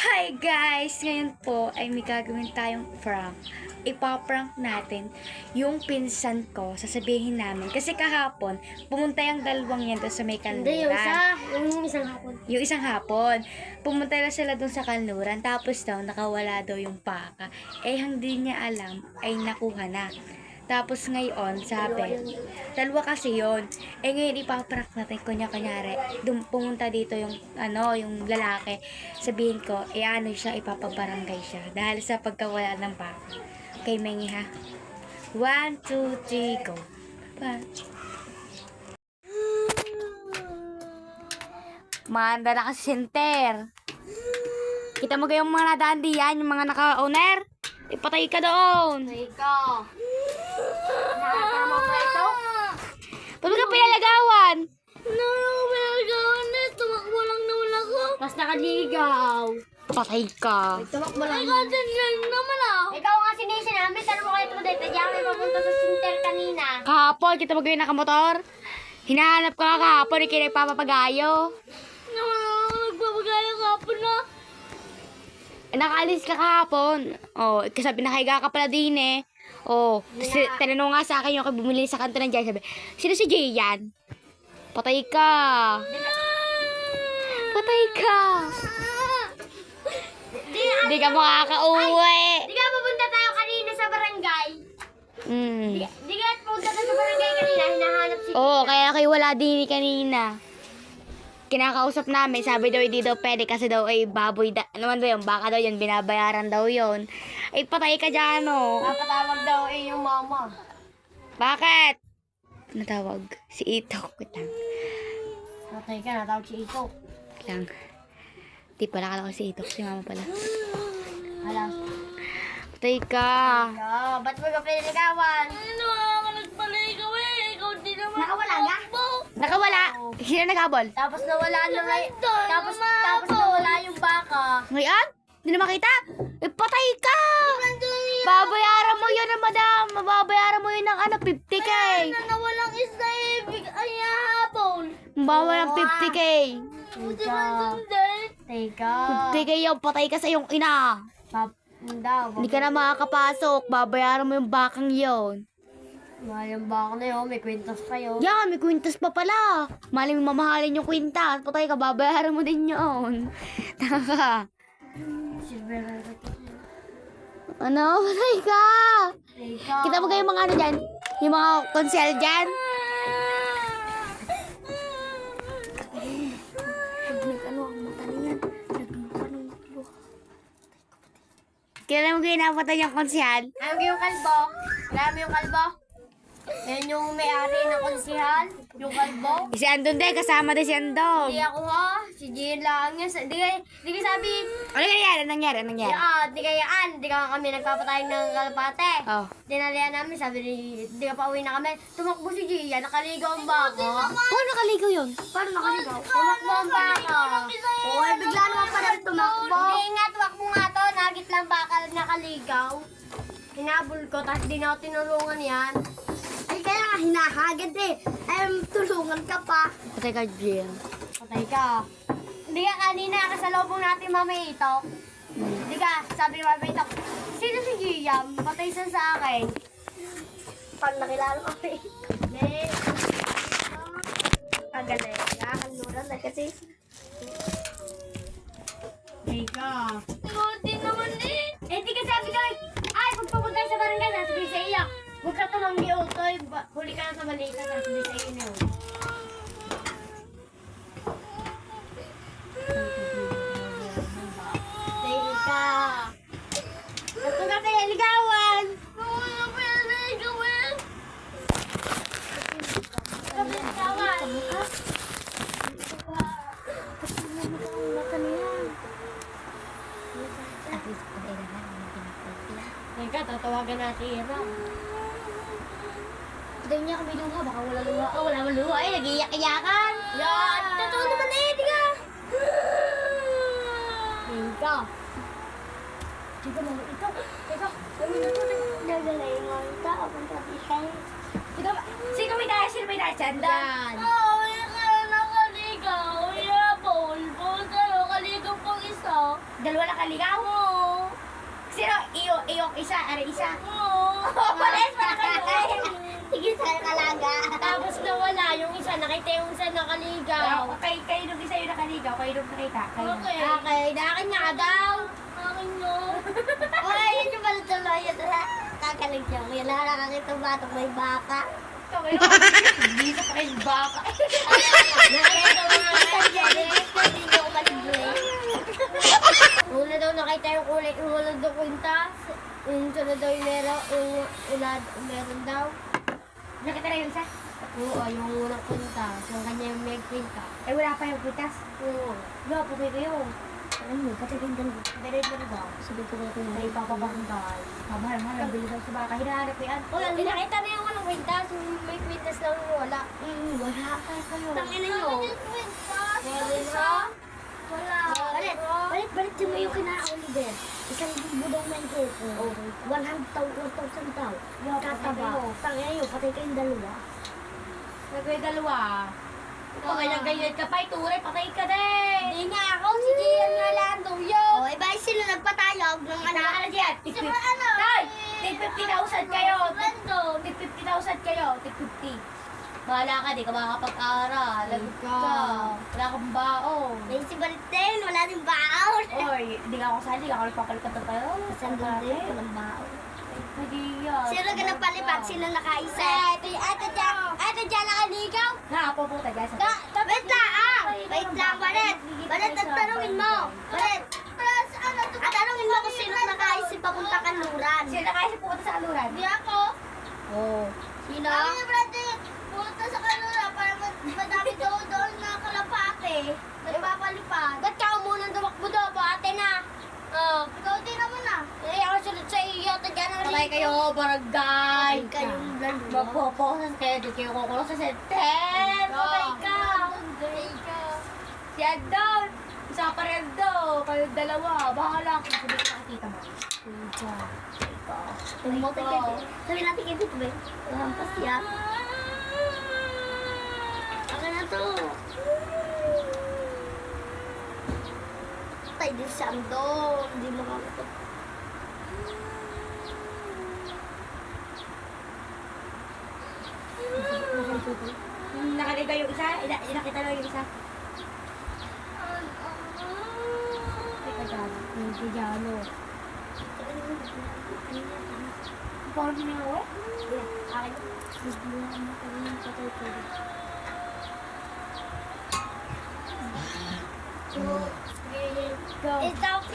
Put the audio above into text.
Hi guys! Ngayon po ay may gagawin tayong prank. Ipaprank natin yung pinsan ko. Sasabihin namin. Kasi kahapon, pumunta yung dalawang yan doon sa may Hindi, yung kanluran. isang hapon. Yung isang hapon. Pumunta na sila doon sa kanluran. Tapos daw, nakawala daw yung paka. Eh, hindi niya alam, ay nakuha na. Tapos ngayon, sabi, dalawa kasi yon. Eh ngayon, ipaprank natin, kunyari, pumunta dito yung, yung lalaki. Sabihin ko, ano siya, ipapabarangay siya. Dahil sa pagkawala ng baka. Okay, Mengi ha? 1, 2, 3, go. One. Manda na kasi center. Kita mo kayong mga nadaan diyan, yung mga naka-owner. Ipatay ka doon. Ika. Nakakama ba ito? Ba't ka pinalagawan? Nakakapalagawan na. Tumakbo lang naman ako. Tapos nakaligaw. Patay ka. Tumakbo lang. Ikaw din lang naman ah. Ikaw nga sinisi namin. Tanong mo kayo ito dito. Diyan may papunta sa center kanina. Kahapon, kita mo gawin nakamotor. Hinahanap ka nga kahapon, ikinagpapapagayo. Nagpapagayo kapon na. Nakaalis ka kahapon. Oh, kasi nakahiga ka pala din eh. Oh, tinanong nga sa akin yung bumili sa kanto ng Jay. Sabi, sino si Jay yan? Patay ka. Patay ka. Di ka makakauwi. Di ka pupunta tayo kanina sa barangay. Di ka pupunta tayo sa barangay kanina. Hinahanap si Oo, kaya kayo wala din kanina. Kinakausap namin, sabi daw hindi daw pwede kasi daw ay baboy, ano man daw yun, baka daw yun, binabayaran daw yun. Ay patay ka dyan, oh. Napatawag daw yung mama. Bakit? Natawag si Itok. Wait lang. Patay ka, natawag si Ito. Wait lang. Di pala kala ko si Itok, si mama pala. Alam. Patay ka. Ba't mo ka piniligawan? Ano ako nagpaligaw eh. Ikaw di naman. Nakawala ka? Nakawala. Sino naghabol? Tapos nawala na Tapos nawala yung baka. Ngayon? Hindi na makita? Eh, patay ka! Babayaran mo yun na madam. Mababayaran mo yun ng 50K. Nawalang isda eh. Ay, hapon. Mababayaran 50K. Teka. 50K yung patay ka sa iyong ina. Hindi ka na makakapasok. Babayaran mo yung bakang yon. Mayang baka na yun. May kwintas kayo. Yan, may kwintas pa pala. Maling mamahalin yung kwintas. Patay ka, babayaran mo din yun. Taka. Ano? Patay ka. Teka. Kita mo kayo mga ano dyan? Yung mga konsel dyan? Nag-ano ang mata niyan? Kailan mo kayo napatay yung konsel? Alam mo yung kalbo? Alam mo yung kalbo? Yan yung may-ari ng konsihal. Yung kalbo. Si Andon din, kasama din si Andon. Hindi ako ha. Si Jian lang yan. Di ka sabi. Ano nangyari? Ano nangyari? Ano nangyari? Di kayaan. Di ka kami nagpapatay ng kalapate. Oh. Dinalian namin. Sabi di ka pa uwi na kami. Tumakbo si Jian. Nakaligaw ang baka. Paano nakaligaw yun? Paano nakaligaw? Tumakbo ang baka. Oo, bigla naman pa rin tumakbo. Hindi nga, tumakbo nga to. Nagit lang baka nakaligaw. Hinabol ko. Tapos di na ako tinulungan yan. Ay, kaya nga hinahagad eh. Tulungan ka pa. Patay ka, Jill. Patay ka. Hindi ka kanina, kasalubong natin Mami Itok. Hindi ka, sabi ni Mami Itok, sino si Giyam? Patay siya sa akin. Paano nakilala ko Mami Itok? Hindi. Agaling. Nakakanluran na kasi. Patay ka. Hindi naman eh. Eh, di ka sabi ka, ay, pagpapunta sa barangay, sasabi sa iya. Huwag ka tumanggi utoy, huli ka na sa balita, sasabi sa iyo na yun. Teka. Ito ka tayo ligawan. Oo, ligawan. Ligawan. Teka, tatawagan natin Ira. Hindi niya kami luha, baka wala luha. Oh, wala luha. Ay, nag-iiyak-iyakan. Yan. Totoo naman eh, tiga. Teka. Teka, Mami Itok. Teka. Mami Itok. Nagalingan ka. Akong tabi siya. Teka, sino may dahil? Sino may dahil? Yan. Oo, yung nakaligaw. Yeah, Paul. Paul, kaligaw pang isa. Dalawa na kaligaw? Oo. Sino? Iyong isa, are isa. Oo. Pares pa kayo. Sige, saan kalaga? Tapos nawala yung isa, nakita yung isa nakaligaw. Kayo nung isa yung nakaligaw, kayo nung nakita. Kayo. Okay, akin nga daw. Akin nyo. Uy, yun yung pala tuloy. Kakalig siya. Kaya nakakakita ba itong may baka? Ito, kayo. Hindi sa pa kayong baka. Nakita mo nga hindi nyo ako malibre. Una daw nakita yung kulay, yung wala daw kwintas. Yung sunod daw yung meron daw. Nakita na yung isa? Oo, yung unang kwintas. Yung kanya yung may kwintas. Eh, wala pa yung putas. Oo. Wala, patay kayo. Ano, pati rin ganun. Dahil na ba? Sabi ko na Sa ipapabarangay. Mahal-mahal ang bilis sa baka. Hinahanap ko yan. Uy, nakita na yung anong kwintas. Yung may kwintas lang yung wala. Wala pa kayo. Tangina nyo. Meron ha? Wala. Balik mo yung kina-Oliver. Isang libo daw may koko. 1,000 tao. Kataba. Tangina nyo, patay kayong dalawa. Nagawin dalawa. Ikaw may nagayad ka pa, ituray, patay ka din. Hindi nga ako, si Gian nga lang daw yun. O, iba sila nagpatayog ng Ano ka na dyan? Sino ano? Tay! Tig 50,000 kayo. Random. Tig 50,000 kayo. Tig 50. Bahala ka, di ka makakapag-aral. Lagot ka. Wala kang baon. May si Balitin, wala din baon. Oy, di ka ako sali, di ka ako nagpapalikat ng tayo. Saan doon din, walang baon. Hindi yan. Sino ka napalipag? Sino nakaisa? Ate dyan nakaligaw. Nakapupunta dyan sa... Wait lang ah! Wait lang, Balet! Balet, at tanungin mo! Balet! At tanungin mo kung sino nakaisip papunta kanluran. Sino na kayo pupunta sa kaluran? Hindi ako. Oo. Sino? Kami, Brandon, pumunta sa kanluran para madami doon na kalapate. Nagpapalipad. Ba't ka munang dumakbo daw? Ate na. Ikaw din naman ah. Eh, ako sunod sa iyo. Tagyan ang Patay kayo, barangay. Patay kayong dalawa. Magpoposas kayo, di kayo kukulong sa senten. Patay ka. Si Andon. Isa pa rin daw. Kayong dalawa. Bahala kung sabi ka nakikita mo. Pumatay kayo. Sabi natin kayo dito ba? Lampas yan. Akin na to. Patay din si Andon. Hindi mo kakatot. Nakaliga yung isa? Nakita na yung isa? Teka dyan. Hindi dyan. Paano siningawa? Akin. Bigyan mo kami ng patay ko. 2, 3, go. It's out.